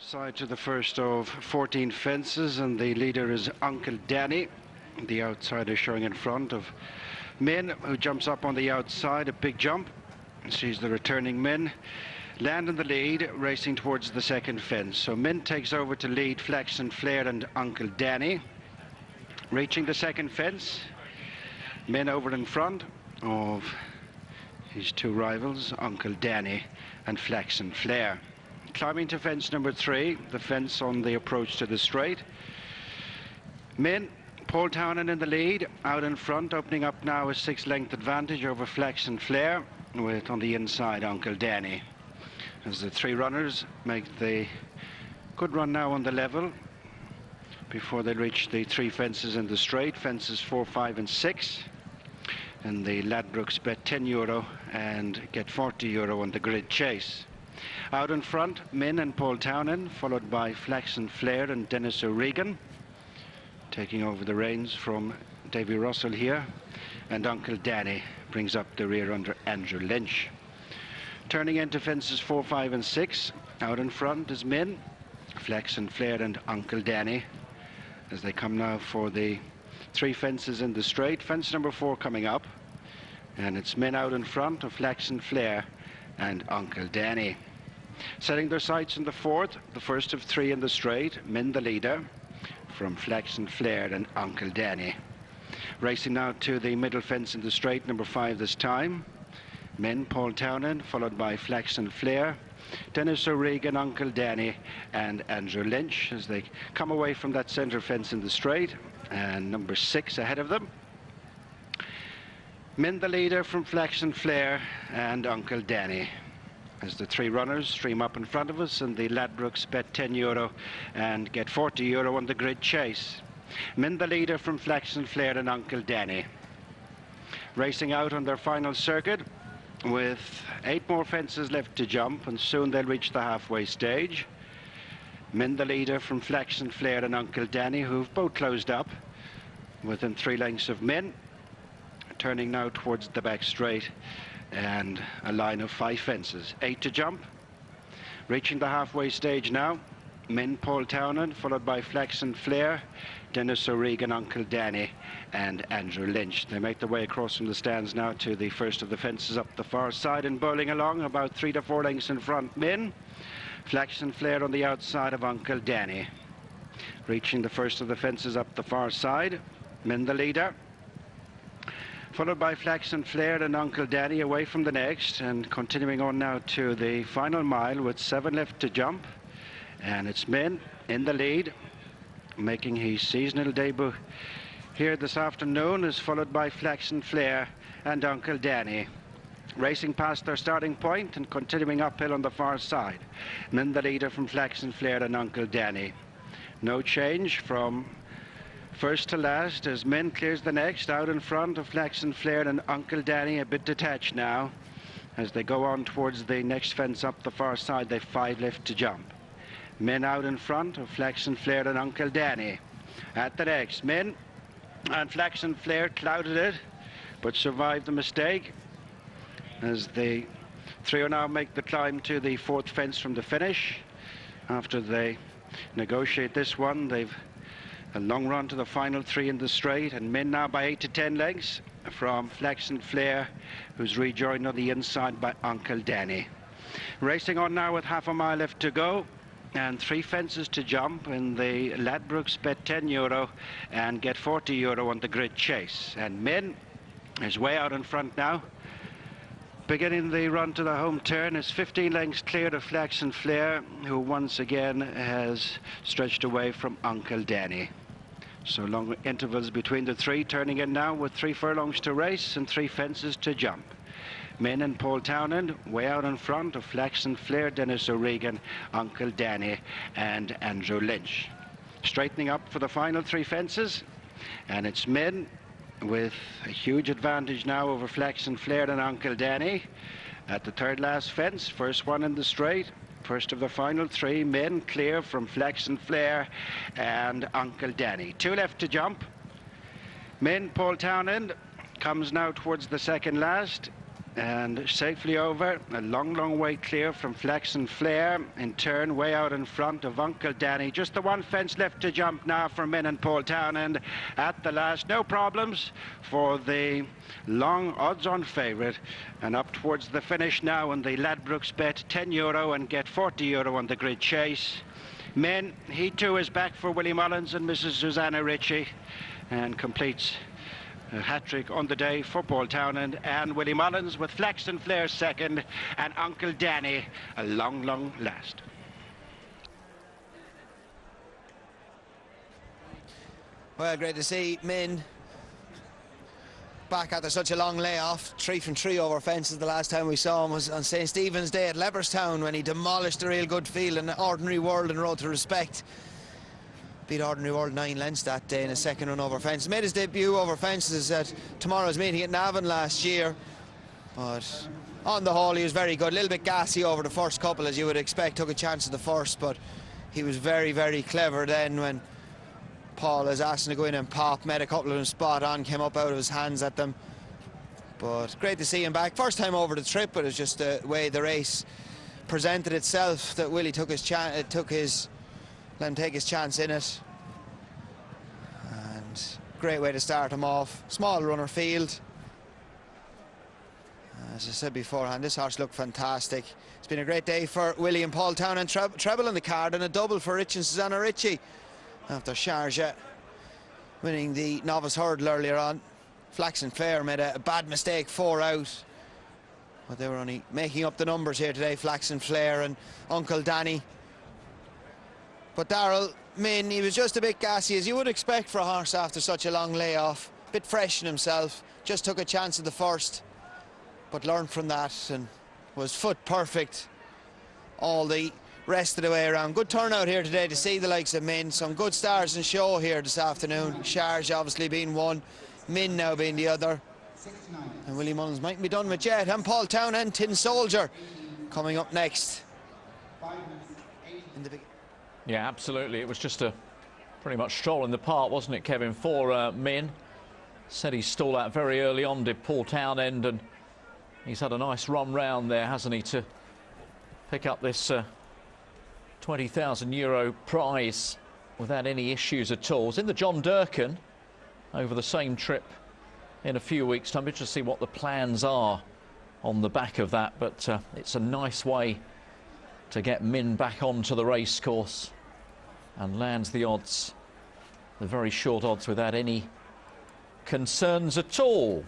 Side to the first of 14 fences, and the leader is Uncle Danny. The outsider showing in front of Min, who jumps up on the outside, a big jump. Sees the returning Min land in the lead, racing towards the second fence. So Min takes over to lead Flaxen, Flair and Uncle Danny. Reaching the second fence, Min over in front of his two rivals, Uncle Danny and Flaxen, Flair. Climbing to fence number 3, the fence on the approach to the straight. Min, Paul Townend in the lead, out in front, opening up now a 6-length advantage over Flaxen, Flair, with on the inside Uncle Danny. As the 3 runners make the good run now on the level before they reach the 3 fences in the straight, fences 4, 5 and 6. And the Ladbrokes Bet €10 and get €40 on the grid chase. Out in front, Min and Paul Townend, followed by Flaxen, Flair and Dennis O'Regan, taking over the reins from Davy Russell here, and Uncle Danny brings up the rear under Andrew Lynch. Turning into fences 4, 5 and 6, out in front is Min, Flaxen, Flair and Uncle Danny, as they come now for the 3 fences in the straight. Fence number 4 coming up, and it's Min out in front of Flaxen, Flair and Uncle Danny. Setting their sights in the 4th, the first of 3 in the straight, Min the leader from Flaxen, Flair and Uncle Danny. Racing now to the middle fence in the straight, number 5 this time. Min, Paul Townend, followed by Flaxen, Flair, Dennis O'Regan, Uncle Danny and Andrew Lynch as they come away from that centre fence in the straight, and number 6 ahead of them. Min the leader from Flaxen, Flair and Uncle Danny, as the 3 runners stream up in front of us, and the Ladbrokes Bet €10 and get €40 on the grid chase. Min the leader from Flaxen, Flair and Uncle Danny. Racing out on their final circuit with 8 more fences left to jump, and soon they'll reach the halfway stage. Min the leader from Flaxen, Flair and Uncle Danny, who've both closed up within 3 lengths of Min. Turning now towards the back straight, and a line of 5 fences, 8 to jump. Reaching the halfway stage now, Min, Paul Townend, followed by Flaxen, Flair, Dennis O'Regan, Uncle Danny and Andrew Lynch. They make their way across from the stands now to the first of the fences up the far side, and bowling along about 3 to 4 lengths in front, Min, Flaxen, Flair on the outside of Uncle Danny. Reaching the first of the fences up the far side, Min the leader, followed by Flaxen, Flair and Uncle Danny away from the next, and continuing on now to the final mile with 7 left to jump. And it's Min in the lead, making his seasonal debut here this afternoon, is followed by Flaxen, Flair and Uncle Danny. Racing past their starting point and continuing uphill on the far side. Min the leader from Flaxen, Flair and Uncle Danny. No change from first to last as Min clears the next, out in front of Flaxen, Flair and Uncle Danny, a bit detached now. As they go on towards the next fence up the far side, they've 5 left to jump. Min out in front of Flaxen, Flair and Uncle Danny. At the next, Min and Flaxen, Flair clouded it, but survived the mistake as the 3 now make the climb to the 4th fence from the finish. After they negotiate this one, they've a long run to the final 3 in the straight, and Min now by 8 to 10 lengths from Flaxen, Flair, who's rejoined on the inside by Uncle Danny. Racing on now with half a mile left to go and 3 fences to jump in the Ladbrokes Bet €10 and get €40 on the grid chase. And Min is way out in front now. Beginning the run to the home turn is 15 lengths clear of Flaxen, Flair, who once again has stretched away from Uncle Danny. So long intervals between the 3, turning in now with 3 furlongs to race and 3 fences to jump. Min and Paul Townend way out in front of Flaxen, Flair, Dennis O'Regan, Uncle Danny and Andrew Lynch. Straightening up for the final 3 fences, and it's Min with a huge advantage now over Flaxen, Flair and Uncle Danny. At the 3rd last fence, first one in the straight, first of the final 3, Min clear from Flaxen, Flair and Uncle Danny. 2 left to jump. Min, Paul Townend comes now towards the 2nd last. and safely over. A long way clear from Flaxen Flare. In turn, way out in front of Uncle Danny. Just the one fence left to jump now for Min and Paul Townend at the last. No problems for the long odds-on favourite. And up towards the finish now in the Ladbrokes Bet, €10 and get €40 on the grid chase. Min, he too is back for Willie Mullins and Mrs. Susannah Ricci, and completes a hat-trick on the day for Paul Townend and Willie Mullins, with Flaxen Flare second and Uncle Danny a long last. Well, great to see Min back after such a long layoff. 3 from 3 over fences. The last time we saw him was on St. Stephen's Day at Leopardstown, when he demolished a real good field in Ordinary World and Road to Respect. Beat Ordinary World 9 lengths that day in a second run over fences. Made his debut over fences at tomorrow's meeting at Navan last year, but on the whole he was very good. A little bit gassy over the first couple, as you would expect. Took a chance at the first, but he was very clever then when Paul was asking to go in and pop. Met a couple of them spot on, came up out of his hands at them. But great to see him back. First time over the trip, but it was just the way the race presented itself that Willie took his chance, let him take his chance in it. And great way to start him off. Small runner field. As I said beforehand, this horse looked fantastic. It's been a great day for Willie and Paul Townend. Treble in the card and a double for Rich and Susannah Ricci after Sharjah winning the novice hurdle earlier on. Flaxen Flare made a bad mistake, 4 out. But they were only making up the numbers here today, Flaxen Flare and Uncle Danny. But Darrell, Min, he was just a bit gassy, as you would expect for a horse after such a long layoff. Bit fresh in himself, just took a chance at the first, but learned from that and was foot perfect all the rest of the way around. Good turnout here today to see the likes of Min. Some good stars in show here this afternoon. Sharjah obviously being one, Min now being the other. And Willie Mullins mightn't be done with yet. And Paul Townend, Tin Soldier, coming up next. Yeah, absolutely. It was just a pretty much stroll in the park, wasn't it, Kevin, for Min? Said he stalled out very early on, did Paul Townend, and he's had a nice run round there, hasn't he, to pick up this €20,000 prize without any issues at all. It's in the John Durkan over the same trip in a few weeks' time. Interested to see what the plans are on the back of that, but it's a nice way to get Min back onto the race course and lands the odds, the very short odds, without any concerns at all.